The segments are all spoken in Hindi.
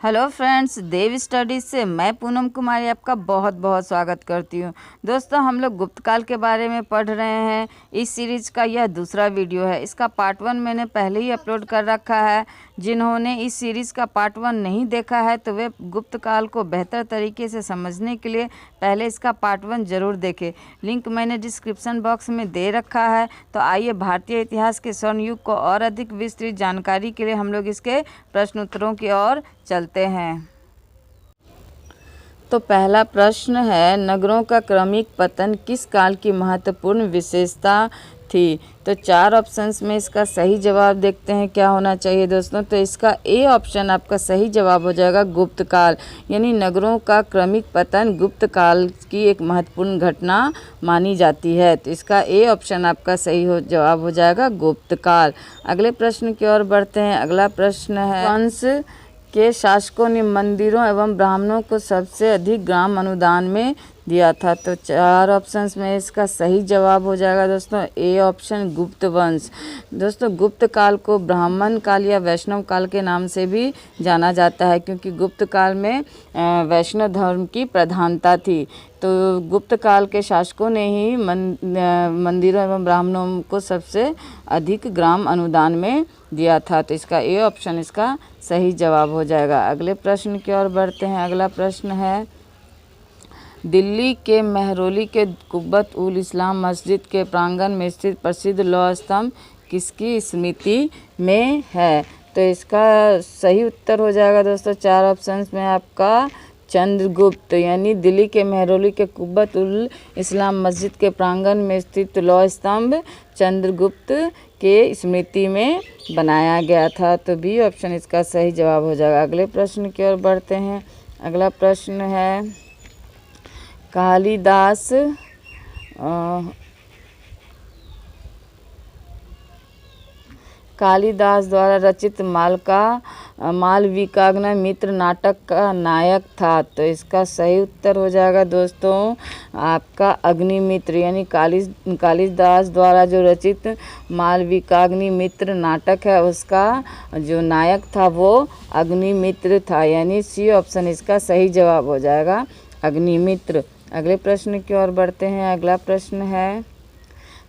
हेलो फ्रेंड्स, देव स्टडीज़ से मैं पूनम कुमारी आपका बहुत बहुत स्वागत करती हूँ। दोस्तों, हम लोग गुप्तकाल के बारे में पढ़ रहे हैं। इस सीरीज़ का यह दूसरा वीडियो है। इसका पार्ट 1 मैंने पहले ही अपलोड कर रखा है। जिन्होंने इस सीरीज़ का पार्ट 1 नहीं देखा है तो वे गुप्तकाल को बेहतर तरीके से समझने के लिए पहले इसका पार्ट 1 ज़रूर देखें। लिंक मैंने डिस्क्रिप्शन बॉक्स में दे रखा है। तो आइए भारतीय इतिहास के स्वर्ण युग को और अधिक विस्तृत जानकारी के लिए हम लोग इसके प्रश्न उत्तरों की ओर चलते हैं। तो पहला प्रश्न है, नगरों का क्रमिक पतन किस काल की महत्वपूर्ण विशेषता थी? तो 4 ऑप्शंस में इसका सही जवाब देखते हैं क्या होना चाहिए दोस्तों। तो इसका ए ऑप्शन आपका सही जवाब हो जाएगा गुप्त काल, यानी नगरों का क्रमिक पतन गुप्त काल की एक महत्वपूर्ण घटना मानी जाती है। तो इसका ए ऑप्शन आपका सही जवाब हो जाएगा गुप्त काल। अगले प्रश्न की ओर बढ़ते हैं। अगला प्रश्न है, वंश के शासकों ने मंदिरों एवं ब्राह्मणों को सबसे अधिक ग्राम अनुदान में दिया था? तो 4 ऑप्शंस में इसका सही जवाब हो जाएगा दोस्तों ए ऑप्शन गुप्त वंश। दोस्तों, गुप्त काल को ब्राह्मण काल या वैष्णव काल के नाम से भी जाना जाता है, क्योंकि गुप्त काल में वैष्णव धर्म की प्रधानता थी। तो गुप्त काल के शासकों ने ही मंदिरों एवं ब्राह्मणों को सबसे अधिक ग्राम अनुदान में दिया था। तो इसका ए ऑप्शन इसका सही जवाब हो जाएगा। अगले प्रश्न की ओर बढ़ते हैं। अगला प्रश्न है, दिल्ली के मेहरौली के कुब्बत उल इस्लाम मस्जिद के प्रांगण में स्थित प्रसिद्ध लौह स्तंभ किसकी स्मृति में है? तो इसका सही उत्तर हो जाएगा दोस्तों 4 ऑप्शंस में आपका चंद्रगुप्त, यानी दिल्ली के मेहरौली के कुब्बत उल इस्लाम मस्जिद के प्रांगण में स्थित लौह स्तंभ चंद्रगुप्त के स्मृति में बनाया गया था। तो बी ऑप्शन इसका सही जवाब हो जाएगा। अगले प्रश्न की ओर बढ़ते हैं। अगला प्रश्न है, कालिदास द्वारा रचित मालविकाग्निमित्र नाटक का नायक था? तो इसका सही उत्तर हो जाएगा दोस्तों आपका अग्निमित्र, यानी कालिदास द्वारा जो रचित मालविकाग्निमित्र नाटक है उसका जो नायक था वो अग्निमित्र था, यानी सी ऑप्शन इसका सही जवाब हो जाएगा अग्निमित्र। अगले प्रश्न की ओर बढ़ते हैं। अगला प्रश्न है,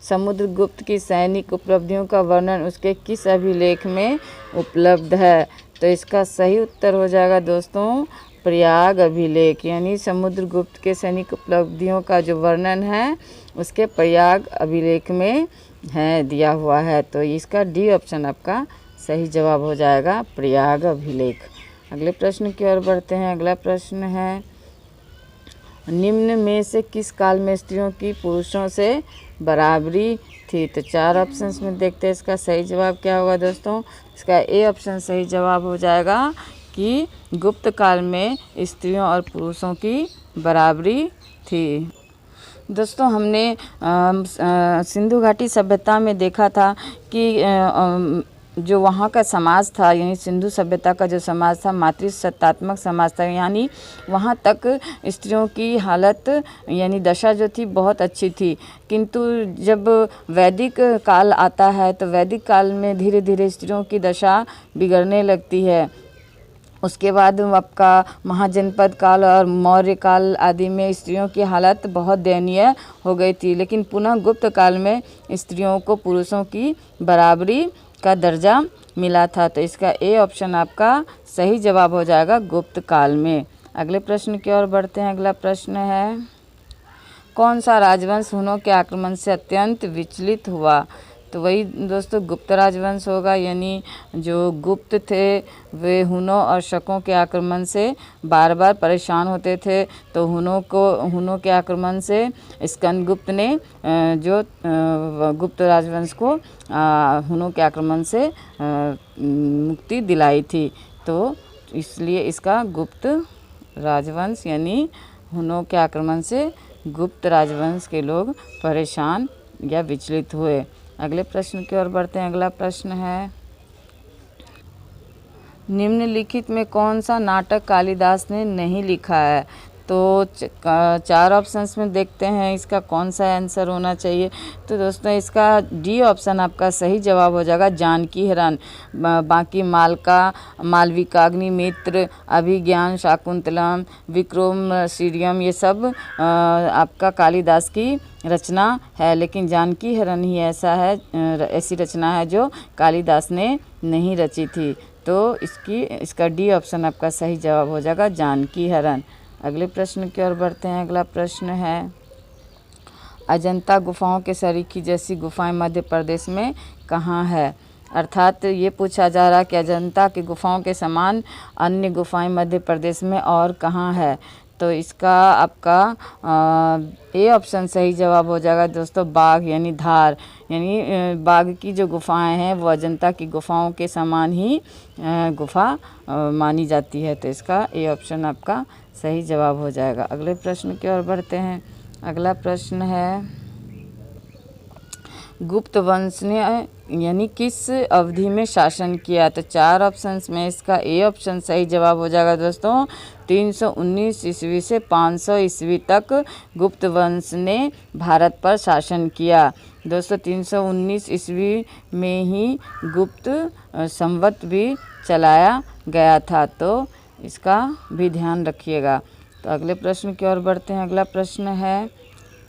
समुद्रगुप्त की सैनिक उपलब्धियों का वर्णन उसके किस अभिलेख में उपलब्ध है? तो इसका सही उत्तर हो जाएगा दोस्तों प्रयाग अभिलेख, यानी समुद्रगुप्त के सैनिक उपलब्धियों का जो वर्णन है उसके प्रयाग अभिलेख में है दिया हुआ है। तो इसका डी ऑप्शन आपका सही जवाब हो जाएगा प्रयाग अभिलेख। अगले प्रश्न की ओर बढ़ते हैं। अगला प्रश्न है, निम्न में से किस काल में स्त्रियों की पुरुषों से बराबरी थी? तो 4 ऑप्शंस में देखते हैं इसका सही जवाब क्या होगा दोस्तों। इसका ए ऑप्शन सही जवाब हो जाएगा कि गुप्त काल में स्त्रियों और पुरुषों की बराबरी थी। दोस्तों, हमने सिंधु घाटी सभ्यता में देखा था कि जो वहाँ का समाज था, यानी सिंधु सभ्यता का जो समाज था मातृसत्तात्मक समाज था, यानी वहाँ तक स्त्रियों की हालत यानी दशा जो थी बहुत अच्छी थी। किंतु जब वैदिक काल आता है तो वैदिक काल में धीरे धीरे स्त्रियों की दशा बिगड़ने लगती है। उसके बाद आपका महाजनपद काल और मौर्य काल आदि में स्त्रियों की हालत बहुत दयनीय हो गई थी, लेकिन पुनः गुप्त काल में स्त्रियों को पुरुषों की बराबरी का दर्जा मिला था। तो इसका ए ऑप्शन आपका सही जवाब हो जाएगा गुप्त काल में। अगले प्रश्न की ओर बढ़ते हैं। अगला प्रश्न है, कौन सा राजवंश हुनों के आक्रमण से अत्यंत विचलित हुआ? तो वही दोस्तों गुप्त राजवंश होगा, यानी जो गुप्त थे वे हुनों और शकों के आक्रमण से बार बार परेशान होते थे। तो हुनों के आक्रमण से स्कंदगुप्त ने जो गुप्त राजवंश को हुनों के आक्रमण से मुक्ति दिलाई थी। तो इसलिए इसका गुप्त राजवंश, यानी हुनों के आक्रमण से गुप्त राजवंश के लोग परेशान या विचलित हुए। अगले प्रश्न की ओर बढ़ते हैं। अगला प्रश्न है, निम्नलिखित में कौन सा नाटक कालिदास ने नहीं लिखा है? तो 4 ऑप्शंस में देखते हैं इसका कौन सा आंसर होना चाहिए। तो दोस्तों इसका डी ऑप्शन आपका सही जवाब हो जाएगा, जानकी हिरण। बाकी मालविकाग्निमित्र, अभिज्ञान शाकुंतलम, विक्रमशिरियम, ये सब आपका कालिदास की रचना है, लेकिन जानकी हिरण ही ऐसी रचना है जो कालिदास ने नहीं रची थी। तो इसका डी ऑप्शन आपका सही जवाब हो जाएगा, जानकी हिरण। अगले प्रश्न की ओर बढ़ते हैं। अगला प्रश्न है, अजंता गुफाओं के सरीखी जैसी गुफाएं मध्य प्रदेश में कहाँ है? अर्थात ये पूछा जा रहा है कि अजंता की गुफाओं के समान अन्य गुफाएं मध्य प्रदेश में और कहाँ है? तो इसका आपका ए ऑप्शन सही जवाब हो जाएगा दोस्तों, बाघ यानी धार। यानी बाघ की जो गुफाएं हैं वो अजंता की गुफाओं के समान ही गुफा मानी जाती है। तो इसका ए ऑप्शन आपका सही जवाब हो जाएगा। अगले प्रश्न की ओर बढ़ते हैं। अगला प्रश्न है, गुप्त वंश ने यानी किस अवधि में शासन किया? तो 4 ऑप्शंस में इसका ए ऑप्शन सही जवाब हो जाएगा दोस्तों, 319 ईस्वी से 500 ईस्वी तक गुप्त वंश ने भारत पर शासन किया। दोस्तों 319 ईस्वी में ही गुप्त संवत भी चलाया गया था, तो इसका भी ध्यान रखिएगा। तो अगले प्रश्न की ओर बढ़ते हैं। अगला प्रश्न है,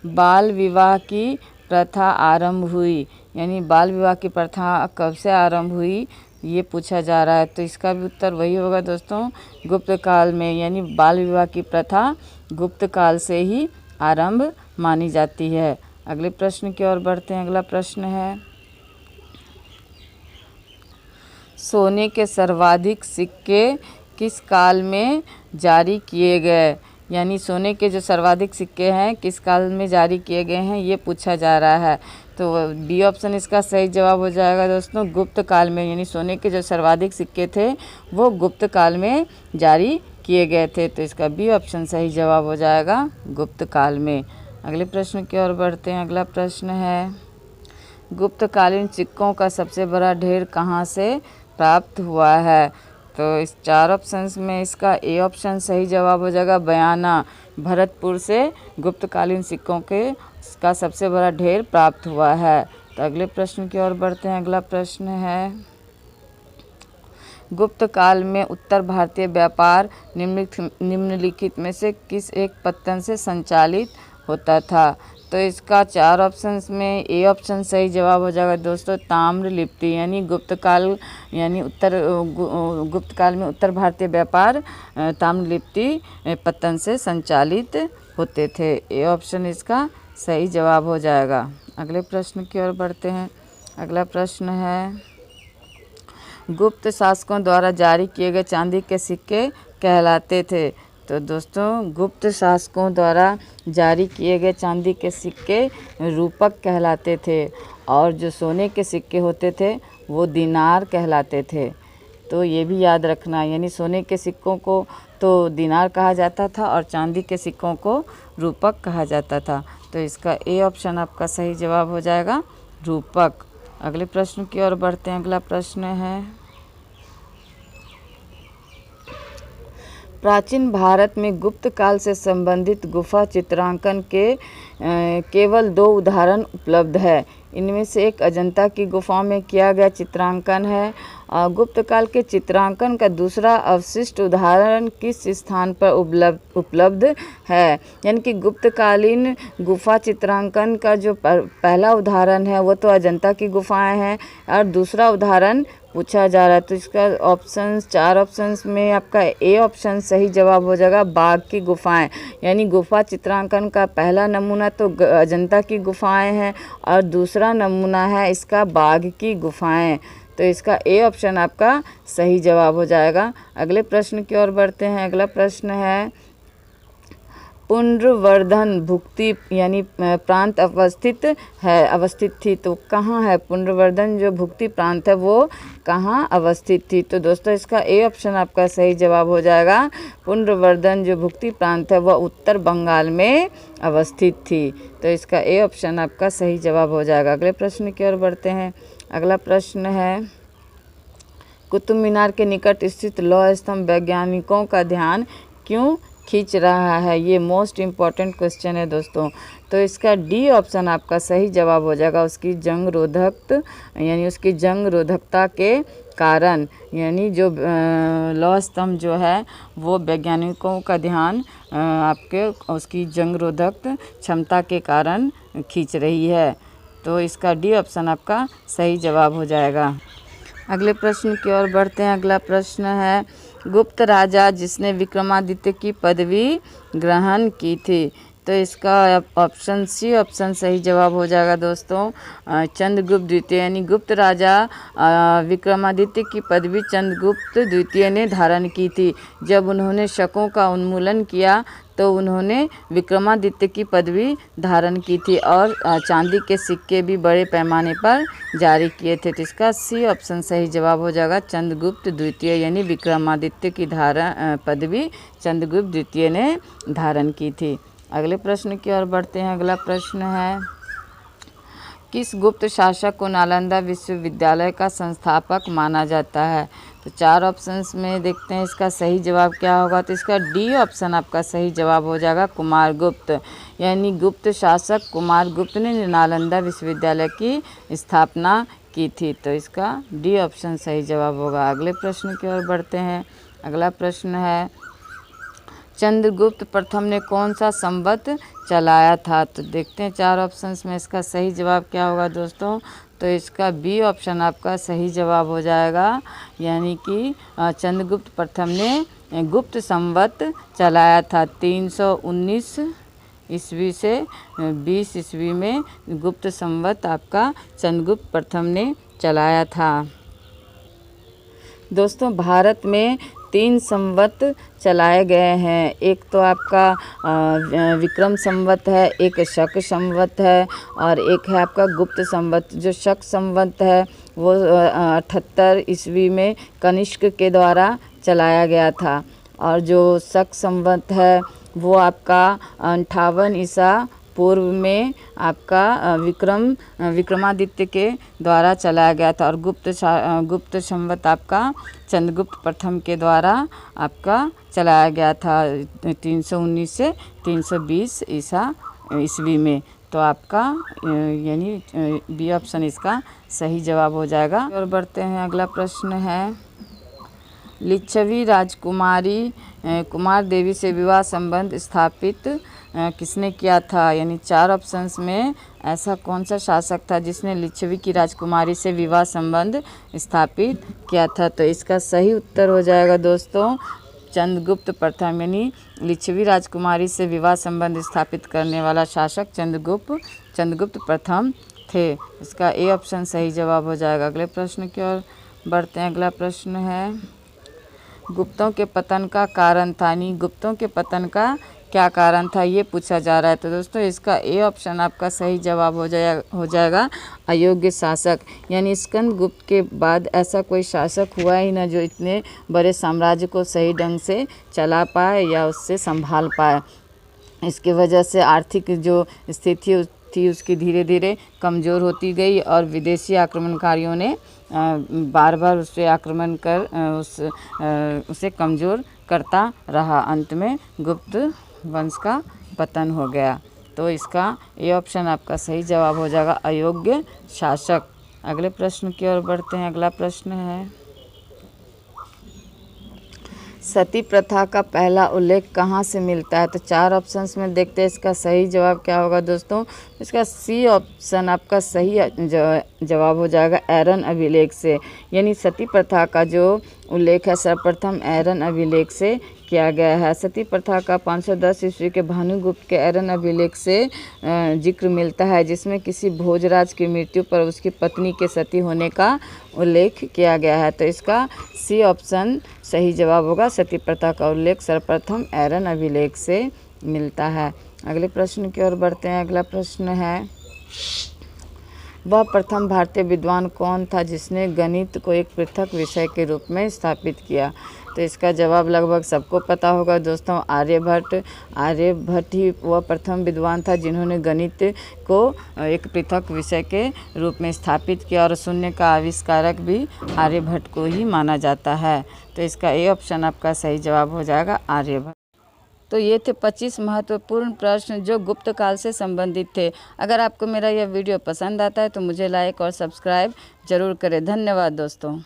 बाल विवाह की प्रथा आरंभ हुई, यानी बाल विवाह की प्रथा कब से आरंभ हुई ये पूछा जा रहा है। तो इसका भी उत्तर वही होगा दोस्तों, गुप्त काल में। यानी बाल विवाह की प्रथा गुप्त काल से ही आरंभ मानी जाती है। अगले प्रश्न की ओर बढ़ते हैं। अगला प्रश्न है, सोने के सर्वाधिक सिक्के किस काल में जारी किए गए? यानी सोने के जो सर्वाधिक सिक्के हैं किस काल में जारी किए गए हैं ये पूछा जा रहा है। तो बी ऑप्शन इसका सही जवाब हो जाएगा दोस्तों, गुप्त काल में। यानी सोने के जो सर्वाधिक सिक्के थे वो गुप्त काल में जारी किए गए थे। तो इसका बी ऑप्शन सही जवाब हो जाएगा, गुप्त काल में। अगले प्रश्न की ओर बढ़ते हैं। अगला प्रश्न है, गुप्तकालीन सिक्कों का सबसे बड़ा ढेर कहाँ से प्राप्त हुआ है? तो इस 4 ऑप्शंस में इसका ए ऑप्शन सही जवाब हो जाएगा, बयाना। भरतपुर से गुप्तकालीन सिक्कों का सबसे बड़ा ढेर प्राप्त हुआ है। तो अगले प्रश्न की ओर बढ़ते हैं। अगला प्रश्न है, गुप्त काल में उत्तर भारतीय व्यापार निम्नलिखित में से किस एक पत्तन से संचालित होता था? तो इसका 4 ऑप्शंस में ए ऑप्शन सही जवाब हो जाएगा दोस्तों, ताम्रलिप्ति। यानी गुप्त काल में उत्तर भारतीय व्यापार ताम्रलिप्ति पत्तन से संचालित होते थे। ए ऑप्शन इसका सही जवाब हो जाएगा। अगले प्रश्न की ओर बढ़ते हैं। अगला प्रश्न है, गुप्त शासकों द्वारा जारी किए गए चांदी के सिक्के कहलाते थे? तो दोस्तों गुप्त शासकों द्वारा जारी किए गए चांदी के सिक्के रूपक कहलाते थे, और जो सोने के सिक्के होते थे वो दिनार कहलाते थे। तो ये भी याद रखना, यानी सोने के सिक्कों को तो दिनार कहा जाता था और चांदी के सिक्कों को रूपक कहा जाता था। तो इसका ए ऑप्शन आपका सही जवाब हो जाएगा, रूपक। अगले प्रश्न की ओर बढ़ते हैं। अगला प्रश्न है, प्राचीन भारत में गुप्त काल से संबंधित गुफा चित्रांकन के केवल 2 उदाहरण उपलब्ध है। इनमें से एक अजंता की गुफाओं में किया गया चित्रांकन है। गुप्त काल के चित्रांकन का दूसरा अवशिष्ट उदाहरण किस स्थान पर उपलब्ध है? यानी कि गुप्तकालीन गुफा चित्रांकन का जो पहला उदाहरण है वो तो अजंता की गुफाएं हैं, और दूसरा उदाहरण पूछा जा रहा है। तो इसका ऑप्शंस 4 ऑप्शंस में आपका ए ऑप्शन सही जवाब हो जाएगा, बाघ की गुफाएं। यानी गुफा चित्रांकन का पहला नमूना तो अजंता की गुफाएं हैं और दूसरा नमूना है इसका बाघ की गुफाएं। तो इसका ए ऑप्शन आपका सही जवाब हो जाएगा। अगले प्रश्न की ओर बढ़ते हैं। अगला प्रश्न है, पुंड्रवर्धन भुक्ति यानी प्रांत अवस्थित थी, तो कहाँ है? पुंड्रवर्धन जो भुक्ति प्रांत है वो कहाँ अवस्थित थी? तो दोस्तों इसका ए ऑप्शन आपका सही जवाब हो जाएगा, पुंड्रवर्धन जो भुक्ति प्रांत है वह उत्तर बंगाल में अवस्थित थी। तो इसका ए ऑप्शन आपका सही जवाब हो जाएगा। अगले प्रश्न की ओर बढ़ते हैं। अगला प्रश्न है, कुतुब मीनार के निकट स्थित लौह स्तंभ वैज्ञानिकों का ध्यान क्यों खींच रहा है? ये मोस्ट इम्पॉर्टेंट क्वेश्चन है दोस्तों। तो इसका डी ऑप्शन आपका सही जवाब हो जाएगा। उसकी जंग रोधक यानी उसकी जंग रोधकता के कारण, यानी जो लौह स्तंभ जो है वो वैज्ञानिकों का ध्यान आपके उसकी जंग रोधक क्षमता के कारण खींच रही है। तो इसका डी ऑप्शन आपका सही जवाब हो जाएगा। अगले प्रश्न की ओर बढ़ते हैं। अगला प्रश्न है, गुप्त राजा जिसने विक्रमादित्य की पदवी ग्रहण की थी? तो इसका ऑप्शन सी ऑप्शन सही जवाब हो जाएगा दोस्तों, चंद्रगुप्त द्वितीय। यानी गुप्त राजा विक्रमादित्य की पदवी चंद्रगुप्त द्वितीय ने धारण की थी। जब उन्होंने शकों का उन्मूलन किया तो उन्होंने विक्रमादित्य की पदवी धारण की थी और चांदी के सिक्के भी बड़े पैमाने पर जारी किए थे। तो इसका सी ऑप्शन सही जवाब हो जाएगा, चंद्रगुप्त द्वितीय यानी विक्रमादित्य की पदवी चंद्रगुप्त द्वितीय ने धारण की थी। अगले प्रश्न की ओर बढ़ते हैं। अगला प्रश्न है, किस गुप्त शासक को नालंदा विश्वविद्यालय का संस्थापक माना जाता है? तो 4 ऑप्शंस में देखते हैं इसका सही जवाब क्या होगा। तो इसका डी ऑप्शन आपका सही जवाब हो जाएगा, कुमारगुप्त। यानी गुप्त शासक कुमारगुप्त ने नालंदा विश्वविद्यालय की स्थापना की थी। तो इसका डी ऑप्शन सही जवाब होगा। अगले प्रश्न की ओर बढ़ते हैं। अगला प्रश्न है, चंद्रगुप्त प्रथम ने कौन सा संवत चलाया था? तो देखते हैं 4 ऑप्शंस में इसका सही जवाब क्या होगा दोस्तों। तो इसका बी ऑप्शन आपका सही जवाब हो जाएगा, यानी कि चंद्रगुप्त प्रथम ने गुप्त संवत चलाया था। 319 ईस्वी से 20 ईस्वी में गुप्त संवत आपका चंद्रगुप्त प्रथम ने चलाया था। दोस्तों भारत में 3 संवत चलाए गए हैं। एक तो आपका विक्रम संवत है, एक शक संवत है और एक है आपका गुप्त संवत। जो शक संवत है वो 78 ईस्वी में कनिष्क के द्वारा चलाया गया था और जो शक संवत है वो आपका 58 ईसा पूर्व में आपका विक्रमादित्य के द्वारा चलाया गया था और गुप्त संवत आपका चंद्रगुप्त प्रथम के द्वारा आपका चलाया गया था 319 से 320 ईस्वी में। तो आपका यानी बी ऑप्शन इसका सही जवाब हो जाएगा। और बढ़ते हैं। अगला प्रश्न है, लिच्छवी राजकुमारी कुमार देवी से विवाह संबंध स्थापित किसने किया था? यानी 4 ऑप्शंस में ऐसा कौन सा शासक था जिसने लिच्छवी की राजकुमारी से विवाह संबंध स्थापित किया था? तो इसका सही उत्तर हो जाएगा दोस्तों, चंद्रगुप्त प्रथम। यानी लिच्छवी राजकुमारी से विवाह संबंध स्थापित करने वाला शासक चंद्रगुप्त प्रथम थे। इसका ए ऑप्शन सही जवाब हो जाएगा। अगले प्रश्न की ओर बढ़ते हैं। अगला प्रश्न है, गुप्तों के पतन का कारण था। यानी गुप्तों के पतन का क्या कारण था ये पूछा जा रहा है। तो दोस्तों इसका ए ऑप्शन आपका सही जवाब हो जाएगा, अयोग्य शासक। यानी स्कंदगुप्त के बाद ऐसा कोई शासक हुआ ही ना जो इतने बड़े साम्राज्य को सही ढंग से चला पाए या उससे संभाल पाए। इसकी वजह से आर्थिक जो स्थिति थी उसकी धीरे धीरे कमज़ोर होती गई और विदेशी आक्रमणकारियों ने बार बार उस पर आक्रमण कर उसे कमज़ोर करता रहा। अंत में गुप्त वंश का पतन हो गया। तो इसका ये ऑप्शन आपका सही जवाब हो जाएगा, अयोग्य शासक। अगले प्रश्न की ओर बढ़ते हैं। अगला प्रश्न है, सती प्रथा का पहला उल्लेख कहाँ से मिलता है? तो 4 ऑप्शंस में देखते हैं इसका सही जवाब क्या होगा दोस्तों। इसका सी ऑप्शन आपका सही जवाब हो जाएगा, एरन अभिलेख से। यानी सती प्रथा का जो उल्लेख है सर्वप्रथम एरन अभिलेख से किया गया है। सती प्रथा का 510 ईस्वी के भानुगुप्त के एरन अभिलेख से जिक्र मिलता है, जिसमें किसी भोजराज की मृत्यु पर उसकी पत्नी के सती होने का उल्लेख किया गया है। तो इसका सी ऑप्शन सही जवाब होगा, सती प्रथा का उल्लेख सर्वप्रथम एरन अभिलेख से मिलता है। अगले प्रश्न की ओर बढ़ते हैं। अगला प्रश्न है, वह प्रथम भारतीय विद्वान कौन था जिसने गणित को एक पृथक विषय के रूप में स्थापित किया? तो इसका जवाब लगभग सबको पता होगा दोस्तों, आर्यभट्ट ही वह प्रथम विद्वान था जिन्होंने गणित को एक पृथक विषय के रूप में स्थापित किया और शून्य का आविष्कारक भी आर्यभट्ट को ही माना जाता है। तो इसका ए ऑप्शन आपका सही जवाब हो जाएगा, आर्यभट्ट। तो ये थे 25 महत्वपूर्ण प्रश्न जो गुप्त काल से संबंधित थे। अगर आपको मेरा यह वीडियो पसंद आता है तो मुझे लाइक और सब्सक्राइब ज़रूर करें। धन्यवाद दोस्तों।